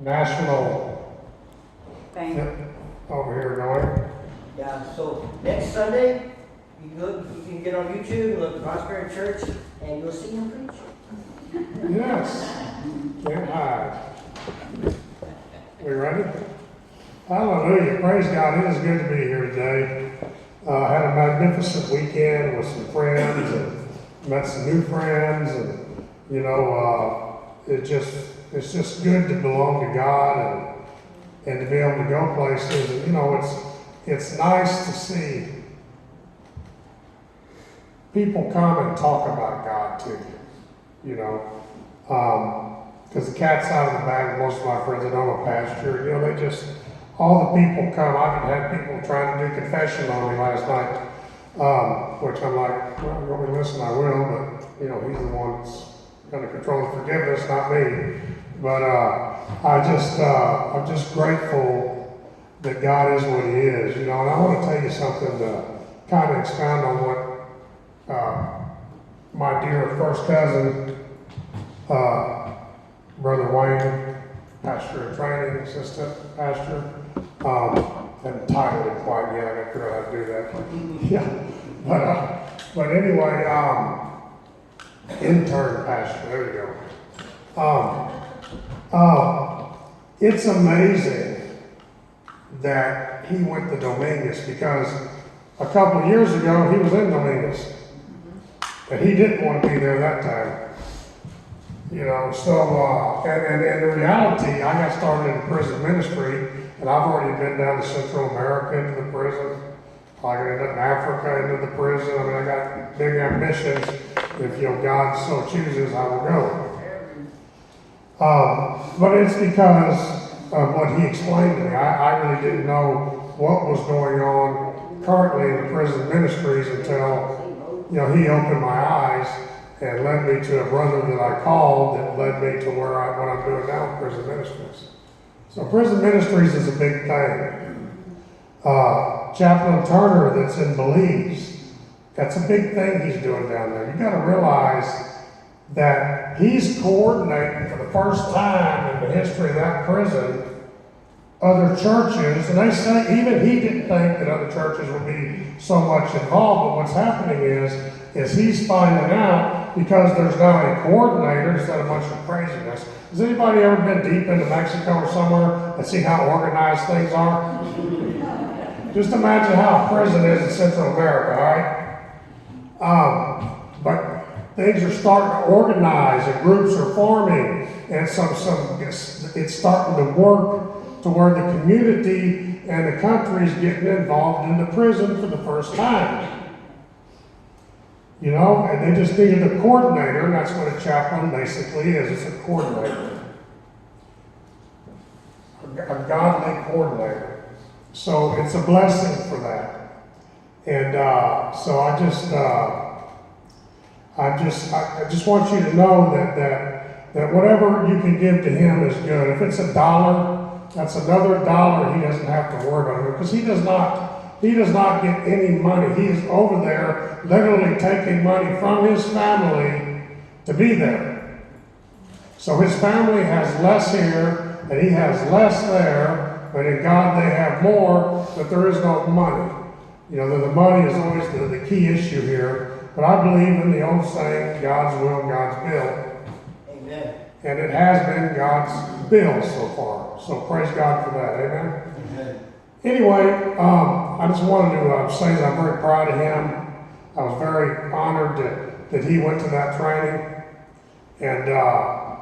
national Thank over here going. Yeah, so next Sunday, you can get on YouTube and look at Prosperity Church, and you'll see him preach. Yes, can't hide. We ready? Hallelujah, praise God, it is good to be here today. Had a magnificent weekend with some friends and met some new friends, and you know, it's just good to belong to God and to be able to go places. And you know, it's nice to see people come and talk about God to you. You know, because the cat's out of the bag. Most of my friends that own a pasture, you know, they just all the people come. I even had people trying to do confession on me last night, which I'm like, well, you want me to listen, I will, but you know, he's the one that's going to control the forgiveness, not me. But I'm just grateful that God is what He is, you know. And I want to tell you something to kind of expound on what my dear first cousin, Brother Wayne, pastor in training, assistant pastor, haven't titled it quite yet. I got to figure out how to do that. Yeah, but anyway, intern pastor. There you go. It's amazing that he went to Dominguez, because a couple of years ago he was in Dominguez, and he didn't want to be there that time. You know, so, and in reality, I got started in prison ministry, and I've already been down to Central America into the prison. I ended up in Africa into the prison. I mean, I got big ambitions. If you know, God so chooses, I will go. But it's because of what he explained to me. I really didn't know what was going on currently in the prison ministries until, you know, he opened my eyes and led me to a brother that I called that led me to what I'm doing now in prison ministries. So prison ministries is a big thing. Chaplain Turner that's in Belize, that's a big thing he's doing down there. You got to realize that he's coordinating for the first time in the history of that prison other churches, and they say even he didn't think that other churches would be so much involved, but what's happening is he's finding out, because there's now a coordinator instead of a bunch of craziness. Has anybody ever been deep into Mexico or somewhere and seen how organized things are? Just imagine how a prison is in Central America, all right? But things are starting to organize, and groups are forming, and it's starting to work to where the community and the country is getting involved in the prison for the first time. You know, and they just needed a coordinator, and that's what a chaplain basically is. It's a coordinator. A godly coordinator. So it's a blessing for that. And so I just want you to know that whatever you can give to him is good. If it's $1, that's another $1 he doesn't have to worry about, because he does not get any money. He is over there literally taking money from his family to be there. So his family has less here and he has less there, but in God they have more, but there is no money. You know, the money is always the key issue here. But I believe in the old saying, God's will, God's bill. Amen. And it has been God's bill so far. So praise God for that. Amen. Amen. Anyway, I just wanted to say that I'm very proud of him. I was very honored that he went to that training. And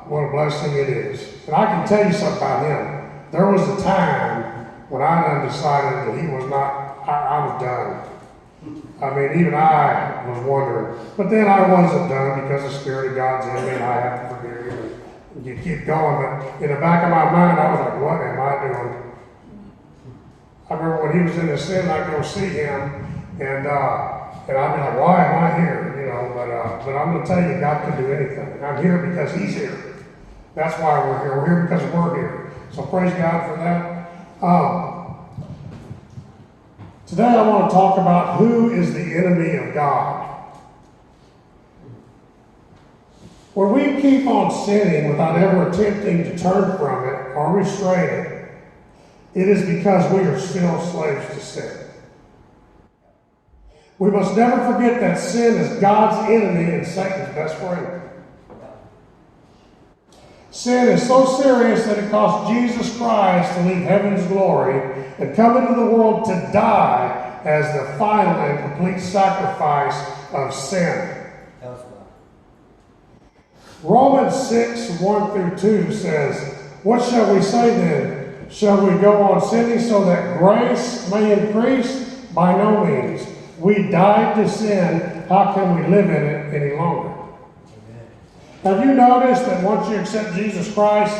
what a blessing it is. And I can tell you something about him. There was a time when I decided that he was not, I was done. I mean, even I was wondering. But then I wasn't done, because the Spirit of God's in me and I have to forgive you. And you keep going. But in the back of my mind, I was like, what am I doing? I remember when he was in his sin, I'd go see him, and I'd be like, why am I here? You know, but I'm going to tell you, God can do anything. I'm here because he's here. That's why we're here. We're here because we're here. So praise God for that. Today I want to talk about who is the enemy of God. When we keep on sinning without ever attempting to turn from it or restrain it, it is because we are still slaves to sin. We must never forget that sin is God's enemy and Satan's best friend. Sin is so serious that it cost Jesus Christ to leave heaven's glory and come into the world to die as the final and complete sacrifice of sin. Romans 6, 1 through 2 says, "What shall we say then? Shall we go on sinning so that grace may increase? By no means. We died to sin. How can we live in it any longer?" Have you noticed that once you accept Jesus Christ,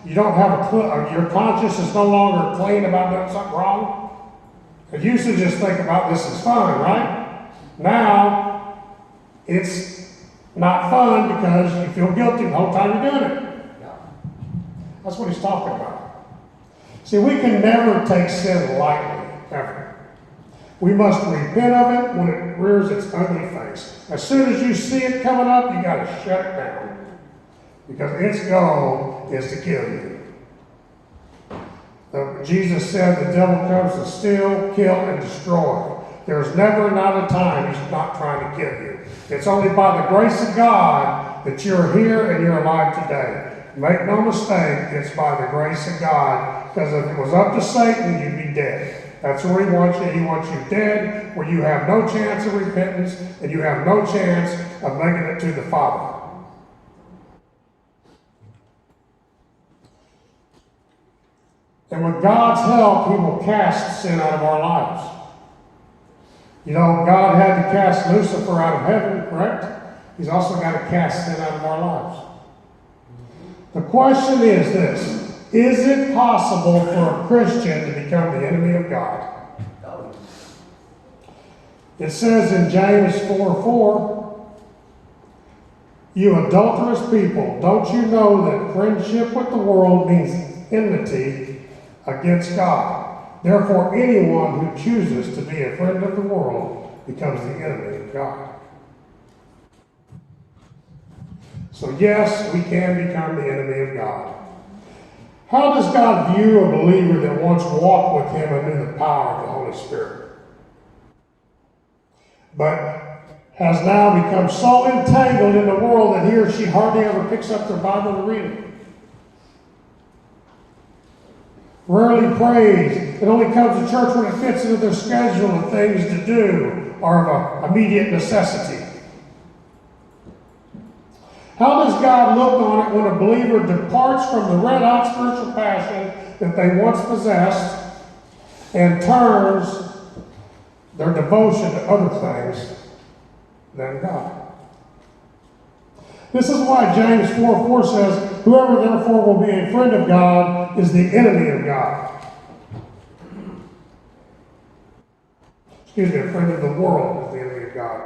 you don't have a clue, your conscience is no longer clean about doing something wrong? You used to just think about this is fun, right? Now, it's not fun because you feel guilty the whole time you're doing it. That's what he's talking about. See, we can never take sin lightly, ever. We must repent of it when it rears its ugly face. As soon as you see it coming up, you got to shut it down. Because its goal is to kill you. Jesus said the devil comes to steal, kill, and destroy. There's never not a time he's not trying to kill you. It's only by the grace of God that you're here and you're alive today. Make no mistake, it's by the grace of God. Because if it was up to Satan, you'd be dead. That's where he wants you. He wants you dead, where you have no chance of repentance and you have no chance of making it to the Father. And with God's help, he will cast sin out of our lives. You know, God had to cast Lucifer out of heaven, correct? He's also got to cast sin out of our lives. The question is this: is it possible for a Christian to become the enemy of God? It says in James 4:4, "You adulterous people, don't you know that friendship with the world means enmity against God? Therefore, anyone who chooses to be a friend of the world becomes the enemy of God." So yes, we can become the enemy of God. How does God view a believer that once walked with him and knew the power of the Holy Spirit, but has now become so entangled in the world that he or she hardly ever picks up their Bible to read it? Rarely prays. It only comes to church when it fits into their schedule of things to do or of an immediate necessity. How does God look on it when a believer departs from the red-hot spiritual passion that they once possessed and turns their devotion to other things than God? This is why James 4:4 says, "Whoever therefore will be a friend of God is the enemy of God." Excuse me, a friend of the world is the enemy of God.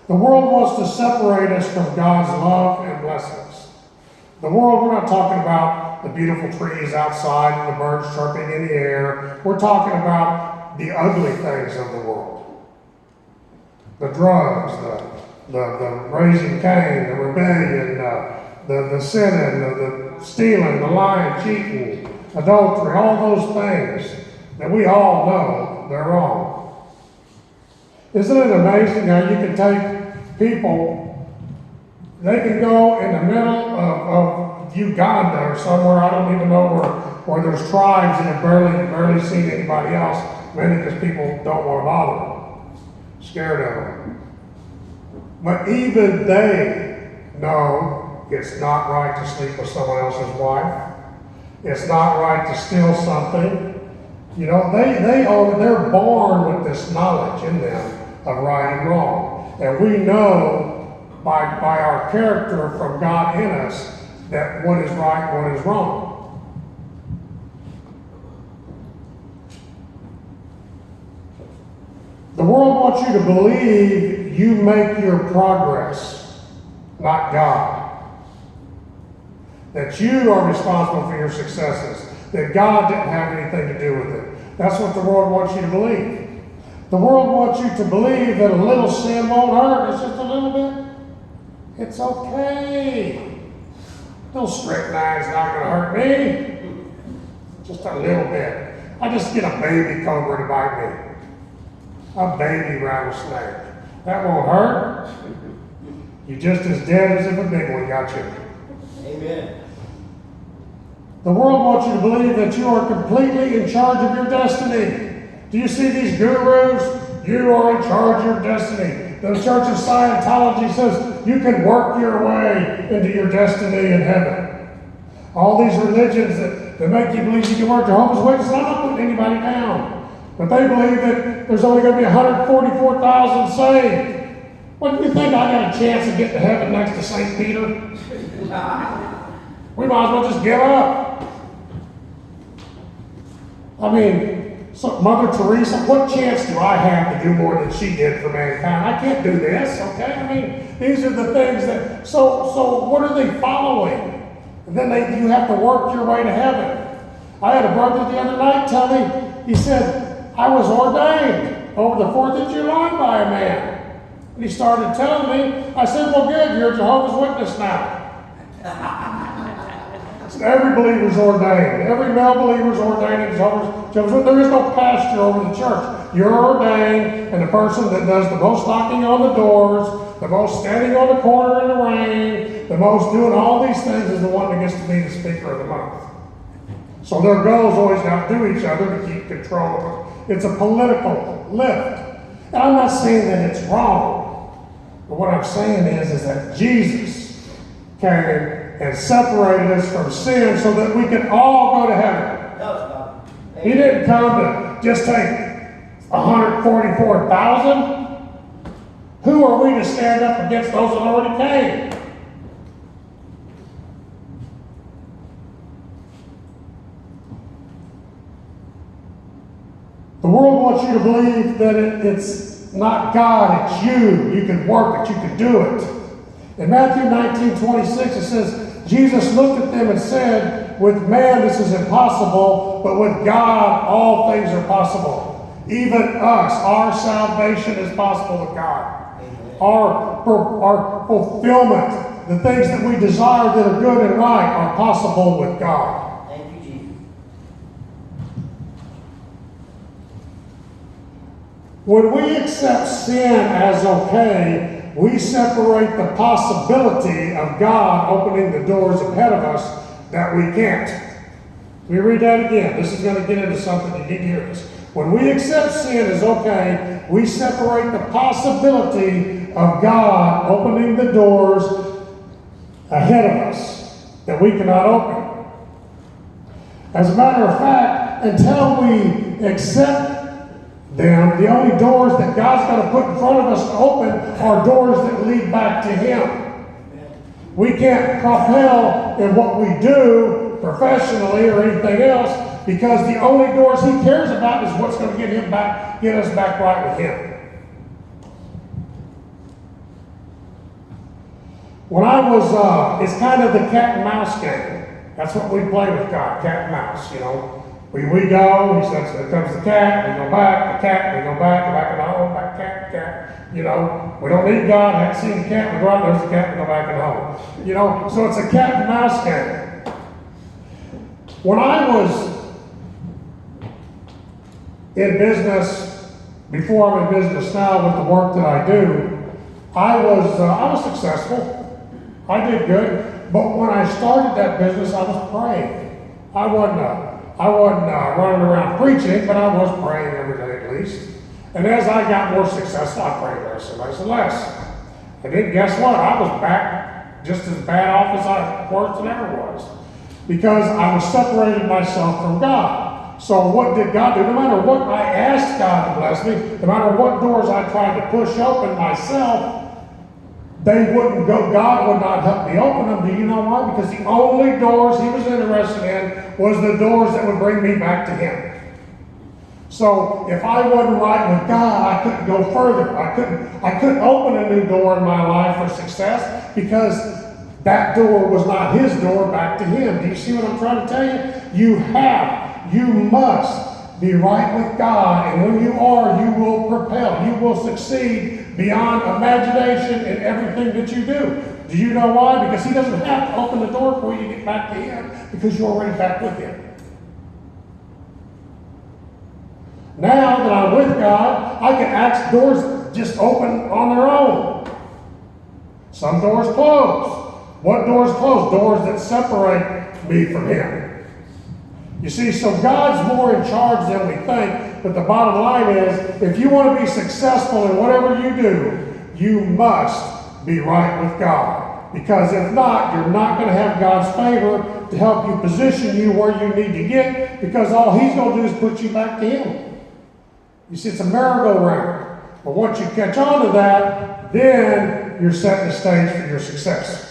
The world wants to separate us from God's love and blessings. The world, we're not talking about the beautiful trees outside and the birds chirping in the air. We're talking about the ugly things of the world. The drugs, the raising Cain, the rebellion, the sinning, the stealing, the lying, cheating, adultery, all those things that we all know they're wrong. Isn't it amazing how you can take people, they can go in the middle of Uganda or somewhere, I don't even know where there's tribes that have barely seen anybody else, mainly because people don't want to bother them, scared of them. But even they know it's not right to sleep with someone else's wife. It's not right to steal something. You know, they're born with this knowledge in them of right and wrong. And we know by our character from God in us that what is right and what is wrong. The world wants you to believe you make your progress, not God. That you are responsible for your successes. That God didn't have anything to do with it. That's what the world wants you to believe. The world wants you to believe that a little sin won't hurt. It's just a little bit. It's okay. Little strychnine's not going to hurt me. just a little bit. I just get a baby cobra to bite me. A baby rattlesnake. That won't hurt. You're just as dead as if a big one got you. Amen. The world wants you to believe that you are completely in charge of your destiny. Do you see these gurus? You are in charge of your destiny. The Church of Scientology says you can work your way into your destiny in heaven. All these religions that make you believe you can work Jehovah's Witnesses, I'm not putting anybody down. But they believe that there's only going to be 144,000 saved. What do you think? I got a chance of getting to heaven next to St. Peter? We might as well just give up. I mean, so Mother Teresa, what chance do I have to do more than she did for mankind? I can't do this, okay? I mean, these are the things that, so what are they following? And then you have to work your way to heaven. I had a brother the other night tell me, he said, I was ordained over the 4th of July by a man. And he started telling me, I said, well, good, you're a Jehovah's Witness now. So every believer's ordained. Every male believer's ordained in Jehovah's Witness. There is no pasture over the church. You're ordained, and the person that does the most knocking on the doors, the most standing on the corner in the rain, the most doing all these things is the one that gets to be the speaker of the month. So their goals always outdo each other to keep control of it. It's a political lift. And I'm not saying that it's wrong. But what I'm saying is that Jesus came and separated us from sin so that we can all go to heaven. No, it's not. He didn't come to just take 144,000. Who are we to stand up against those that already came? The world wants you to believe that it's not God, it's you. You can work it, you can do it. In Matthew 19:26, it says, Jesus looked at them and said, with man this is impossible, but with God all things are possible. Even us, our salvation is possible with God. Our fulfillment, the things that we desire that are good and right are possible with God. Thank you, Jesus. When we accept sin as okay, we separate the possibility of God opening the doors ahead of us that we can't. Let me read that again. This is going to get into something you need to hear this. When we accept sin as okay, we separate the possibility of God opening the doors ahead of us that we cannot open. As a matter of fact, until we accept them, the only doors that God's going to put in front of us to open are doors that lead back to Him. We can't propel in what we do professionally or anything else because the only doors He cares about is what's going to get us back right with Him. When I was, it's kind of the cat and mouse game. That's what we play with God, cat and mouse, you know. We go, He says, there comes the cat, we go back, the cat, we go back in the home, back cat. You know, we don't need God, I haven't seen the cat, we go out, there's the cat, we go back in the home. You know, so it's a cat and mouse game. When I was in business, before I'm in business now with the work that I do, I was successful. I did good. But when I started that business, I was praying. I wasn't running around preaching, but I was praying every day at least. And as I got more successful, I prayed less and less and less. And then guess what? I was back just as bad off as I was than ever was. Because I was separating myself from God. So what did God do? No matter what I asked God to bless me, no matter what doors I tried to push open myself, they wouldn't go. God would not help me open them. Do you know why? Because the only doors He was interested in was the doors that would bring me back to Him. So if I wasn't right with God, I couldn't go further. I couldn't open a new door in my life for success because that door was not His door back to Him. Do you see what I'm trying to tell you? You must be right with God, and when you are, you will propel. You will succeed beyond imagination in everything that you do. Do you know why? Because He doesn't have to open the door for you to get back to Him, because you're already back with Him. Now that I'm with God, I can ask doors just open on their own. Some doors close. What doors close? Doors that separate me from Him. You see, so God's more in charge than we think, but the bottom line is, if you want to be successful in whatever you do, you must be right with God. Because if not, you're not going to have God's favor to help you position you where you need to get, because all He's going to do is put you back to Him. You see, it's a merry-go-round. But once you catch on to that, then you're setting the stage for your success.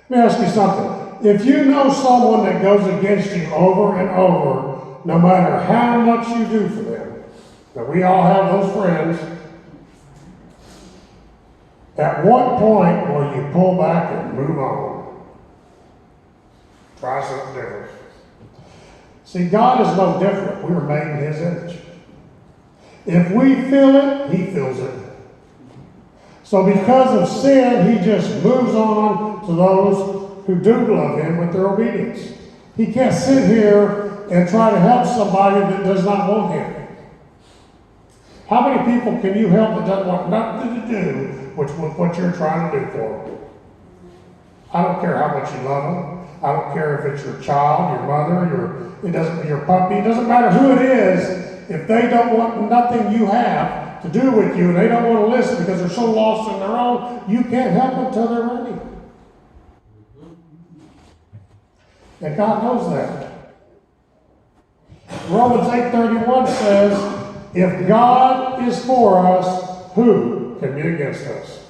Let me ask you something. If you know someone that goes against you over and over, no matter how much you do for them, now we all have those friends, at what point will you pull back and move on? Try something different. See, God is no different. We were made in His image. If we feel it, He feels it. So because of sin, He just moves on to those who do love Him with their obedience. He can't sit here and try to help somebody that does not want Him. How many people can you help that doesn't want nothing to do with what you're trying to do for them? I don't care how much you love them. I don't care if it's your child, your mother, your puppy. It doesn't matter who it is. If they don't want nothing you have to do with you, and they don't want to listen because they're so lost in their own, you can't help them until they're ready. And God knows that. Romans 8:31 says, if God is for us, who can be against us?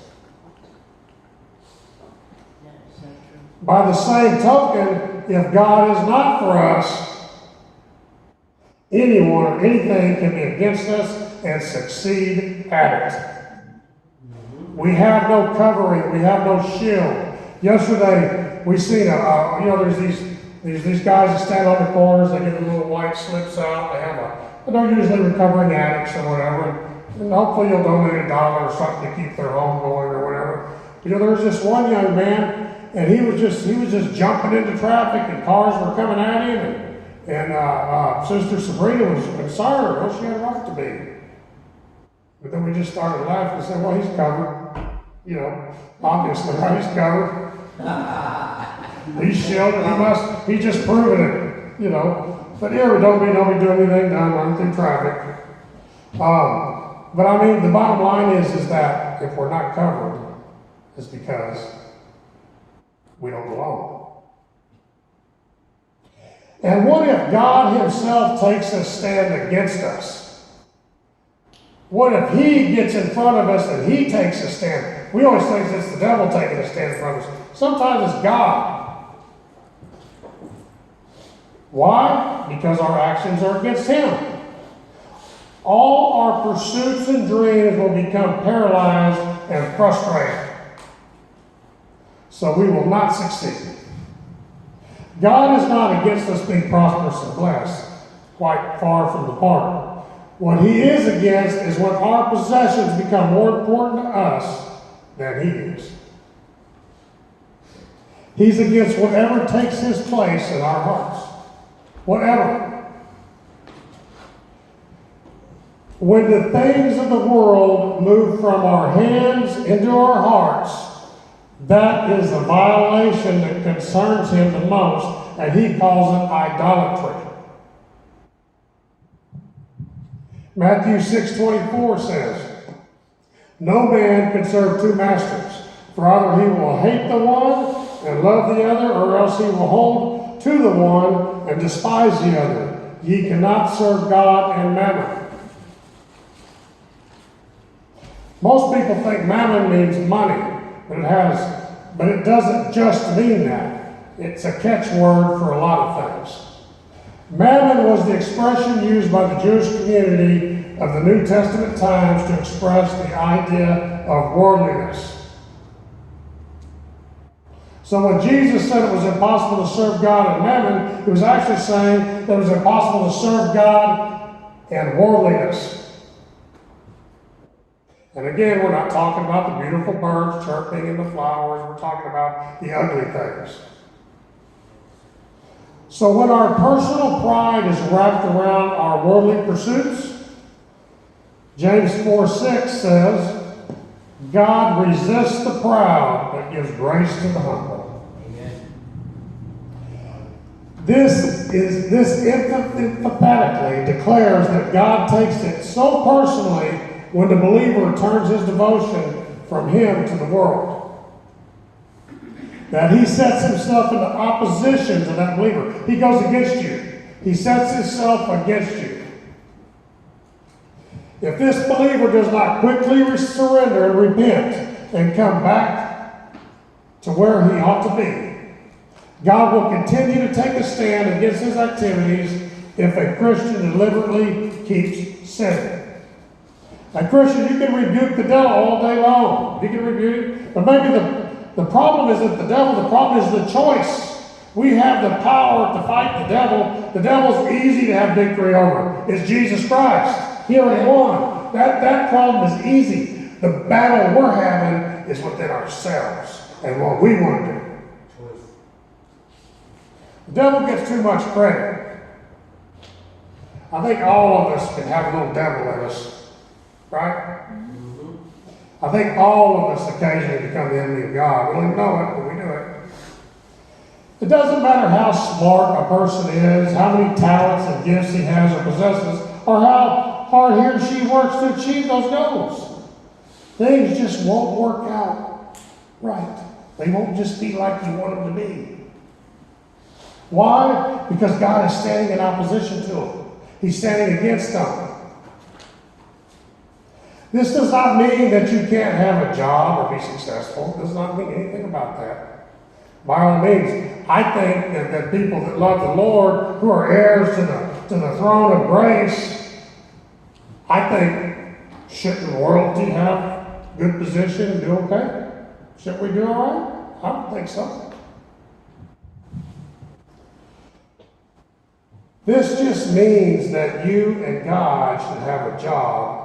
By the same token, if God is not for us, anyone or anything can be against us and succeed at it. We have no covering. We have no shield. Yesterday, we seen there's these guys that stand on the corners. They get the little white slips out. They're usually recovering addicts or whatever. And hopefully you'll donate $1 or something to keep their home going or whatever. There was this one young man, and he was just jumping into traffic, and cars were coming at him, and Sister Sabrina was concerned. Well, she had a right to be. But then we just started laughing and said, well, he's covered. Obviously, right? He's covered. He's shielded. He's just proven it, But here, don't be doing anything down running through traffic. But I mean, the bottom line is that if we're not covered, it's because we don't belong. And what if God Himself takes a stand against us? What if He gets in front of us and He takes a stand? We always think it's the devil taking a stand in front of us. Sometimes it's God. Why? Because our actions are against Him. All our pursuits and dreams will become paralyzed and frustrated. So we will not succeed. God is not against us being prosperous and blessed. Quite far from the part. What He is against is when our possessions become more important to us than He is. He's against whatever takes His place in our hearts. Whatever. When the things of the world move from our hands into our hearts, that is a violation that concerns Him the most, and He calls it idolatry. Matthew 6:24 says, no man can serve two masters, for either he will hate the one and love the other, or else he will hold to the one and despise the other. Ye cannot serve God and mammon. Most people think mammon means money, but it doesn't just mean that. It's a catchword for a lot of things. Mammon was the expression used by the Jewish community of the New Testament times to express the idea of worldliness. So when Jesus said it was impossible to serve God and mammon, He was actually saying that it was impossible to serve God and worldliness. And again, we're not talking about the beautiful birds chirping and the flowers. We're talking about the ugly things. So when our personal pride is wrapped around our worldly pursuits, James 4:6 says, God resists the proud, but gives grace to the humble. Amen. This emphatically declares that God takes it so personally when the believer turns his devotion from him to the world, that he sets himself into opposition to that believer. He goes against you. He sets himself against you. If this believer does not quickly surrender and repent and come back to where he ought to be, God will continue to take a stand against his activities if a Christian deliberately keeps sinning. A Christian, you can rebuke the devil all day long. You can rebuke it. But maybe the problem isn't the devil. The problem is the choice. We have the power to fight the devil. The devil's easy to have victory over. It's Jesus Christ. He already won. That problem is easy. The battle we're having is within ourselves and what we want to do. The devil gets too much credit. I think all of us can have a little devil in us, right? I think all of us occasionally become the enemy of God. We don't even know it, but we do it. It doesn't matter how smart a person is, how many talents and gifts he has or possesses, or how hard he or she works to achieve those goals. Things just won't work out right. They won't just be like you want them to be. Why? Because God is standing in opposition to them. He's standing against them. This does not mean that you can't have a job or be successful. It does not mean anything about that. By all means, I think that people that love the Lord, who are heirs to the throne of grace, I think, shouldn't royalty have good position and do okay? Shouldn't we do all right? I don't think so. This just means that you and God should have a job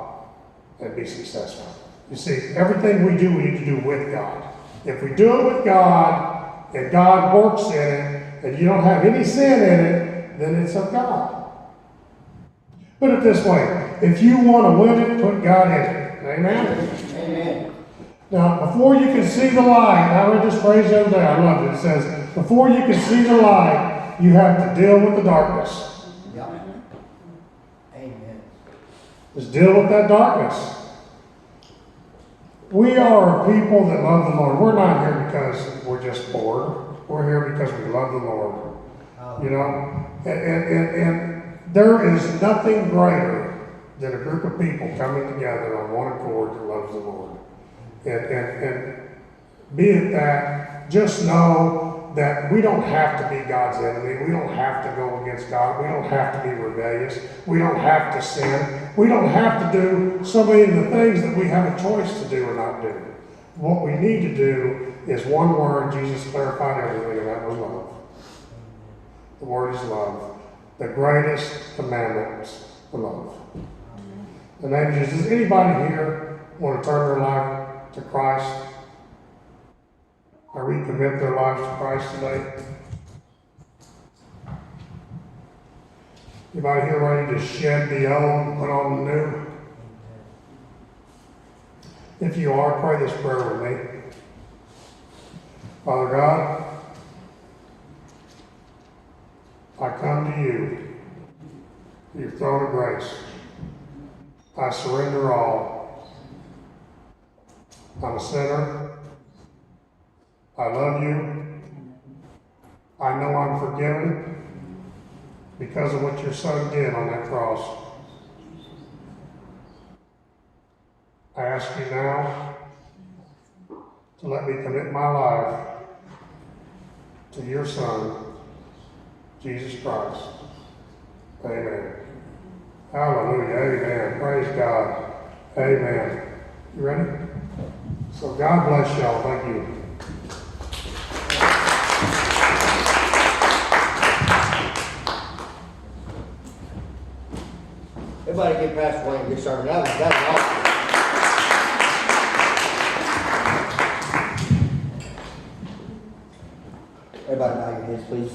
and be successful. You see, everything we do, we need to do with God. If we do it with God, and God works in it, and you don't have any sin in it, then it's of God. Put it this way, if you want to win it, put God in it. Amen? Amen. Now, before you can see the light, I read this phrase the other day, I loved it. It says, before you can see the light, you have to deal with the darkness. Yeah. Amen. Just deal with that darkness. We are a people that love the Lord. We're not here because we're just bored. We're here because we love the Lord. You know? And there is nothing greater than a group of people coming together on one accord that loves the Lord. And be it that, just know that we don't have to be God's enemy. We don't have to go against God. We don't have to be rebellious. We don't have to sin. We don't have to do so many of the things that we have a choice to do or not do. What we need to do is one word. Jesus clarified everything, and that was love. The word is love. The greatest commandment is love. In the name of Jesus, does anybody here want to turn their life to Christ? Or recommit their lives to Christ today? Anybody here ready to shed the old and put on the new? If you are, pray this prayer with me. Father God, I come to you, your throne of grace. I surrender all. I'm a sinner. I love you. I know I'm forgiven because of what your son did on that cross. I ask you now to let me commit my life to your son, Jesus Christ. Amen. Hallelujah. Amen. Praise God. Amen. You ready? So God bless y'all. Thank you. Everybody give Pastor Wayne a good sermon. That was awesome. Everybody bow your heads, please.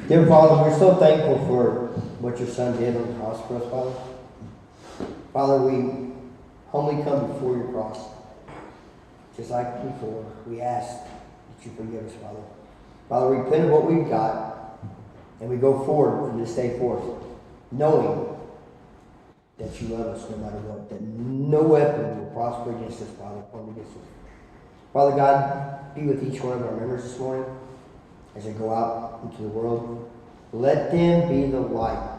Dear Father, we're so thankful for what your Son did on the cross for us, Father. Father, we humbly come before your cross. Just like before, we ask that you forgive us, Father. Father, we repent of what we've got, and we go forward from this day forth, knowing that you love us no matter what, that no weapon will prosper against us, Father, formed against us. Father God, be with each one of our members this morning as they go out into the world. Let them be the light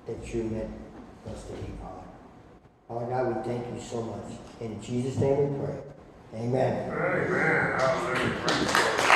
that you meant us to be, Father. Father God, we thank you so much. In Jesus' name we pray. Amen. Amen. Hallelujah.